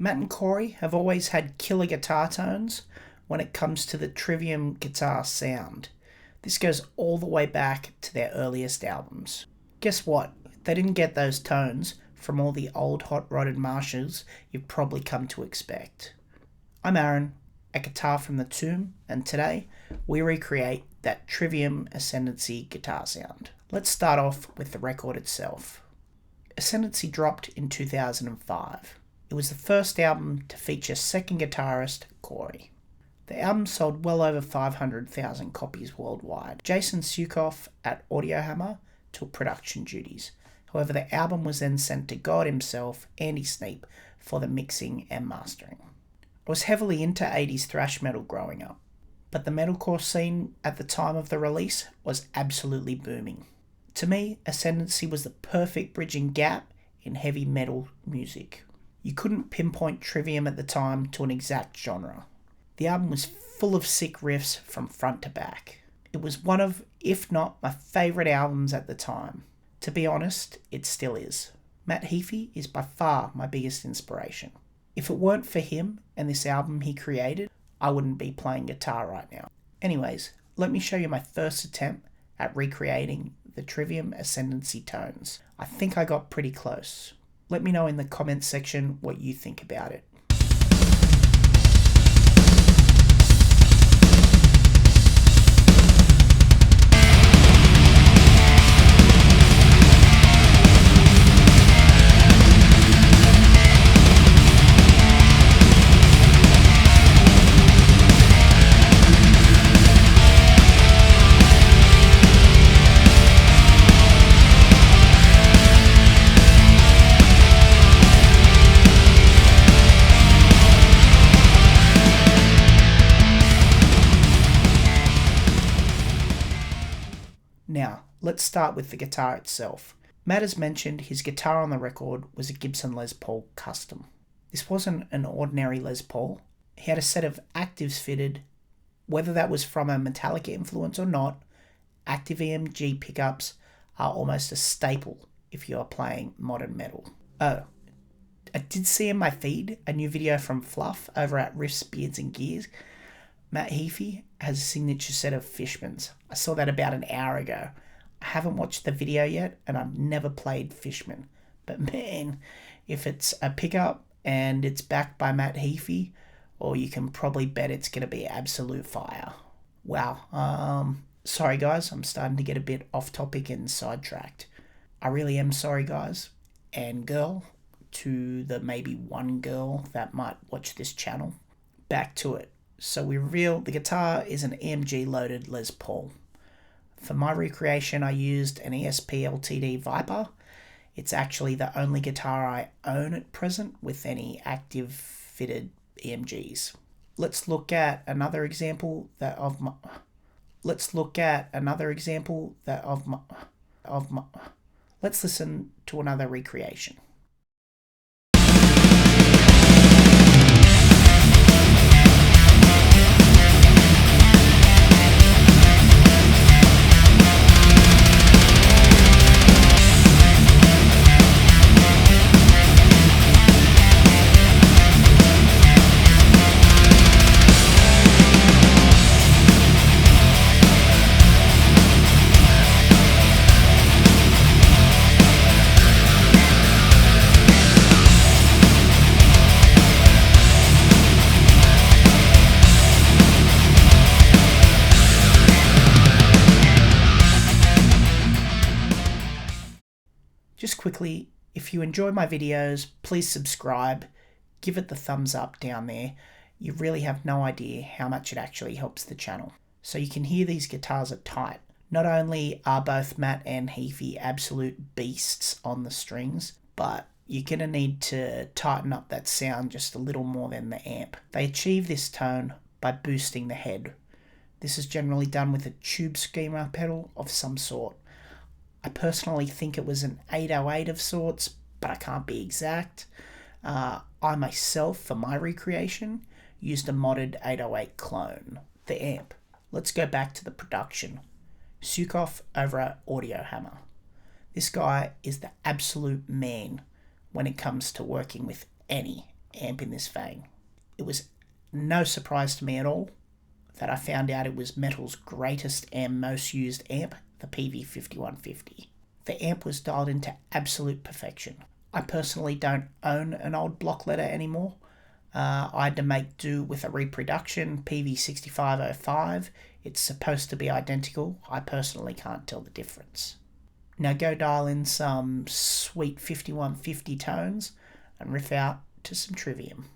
Matt and Corey have always had killer guitar tones when it comes to the Trivium guitar sound. This goes all the way back to their earliest albums. Guess what? They didn't get those tones from all the old hot-rodded Marshalls you've probably come to expect. I'm Aaron, a guitar from the tomb, and today we recreate that Trivium Ascendancy guitar sound. Let's start off with the record itself. Ascendancy dropped in 2005. It was the first album to feature second guitarist Corey. The album sold well over 500,000 copies worldwide. Jason Sukoff at Audiohammer took production duties. However, the album was then sent to God himself, Andy Sneap, for the mixing and mastering. I was heavily into 80s thrash metal growing up, but the metalcore scene at the time of the release was absolutely booming. To me, Ascendancy was the perfect bridging gap in heavy metal music. You couldn't pinpoint Trivium at the time to an exact genre. The album was full of sick riffs from front to back. It was one of, if not my favourite albums at the time. To be honest, it still is. Matt Heafy is by far my biggest inspiration. If it weren't for him and this album he created, I wouldn't be playing guitar right now. Anyways, let me show you my first attempt at recreating the Trivium Ascendancy tones. I think I got pretty close. Let me know in the comments section what you think about it. Now, let's start with the guitar itself. Matt has mentioned his guitar on the record was a Gibson Les Paul Custom. This wasn't an ordinary Les Paul. He had a set of actives fitted. Whether that was from a Metallica influence or not, active EMG pickups are almost a staple if you are playing modern metal. Oh, I did see in my feed a new video from Fluff over at Riffs, Beards and Gears. Matt Heafy has a signature set of Fishmans. I saw that about an hour ago. I haven't watched the video yet and I've never played Fishman. But man, if it's a pickup and it's backed by Matt Heafy, or you can probably bet it's going to be absolute fire. Wow. Sorry guys, I'm starting to get a bit off topic and sidetracked. I really am sorry guys and girl, to the maybe one girl that might watch this channel. Back to it. So we reveal the guitar is an EMG loaded Les Paul. For my recreation I used an ESP LTD Viper. It's actually the only guitar I own at present with any active fitted EMGs. Let's listen to another recreation. Just quickly, if you enjoy my videos, please subscribe, give it the thumbs up down there. You really have no idea how much it actually helps the channel. So you can hear these guitars are tight. Not only are both Matt and Heafy absolute beasts on the strings, but you're going to need to tighten up that sound just a little more than the amp. They achieve this tone by boosting the head. This is generally done with a tube screamer pedal of some sort. I personally think it was an 808 of sorts, but I can't be exact. I myself, for my recreation, used a modded 808 clone. The amp. Let's go back to the production. Sukoff over at Audiohammer. This guy is the absolute man when it comes to working with any amp in this vein. It was no surprise to me at all that I found out it was metal's greatest and most used amp, the PV5150. The amp was dialed into absolute perfection. I personally don't own an old block letter anymore. I had to make do with a reproduction, PV6505. It's supposed to be identical. I personally can't tell the difference. Now go dial in some sweet 5150 tones and riff out to some Trivium.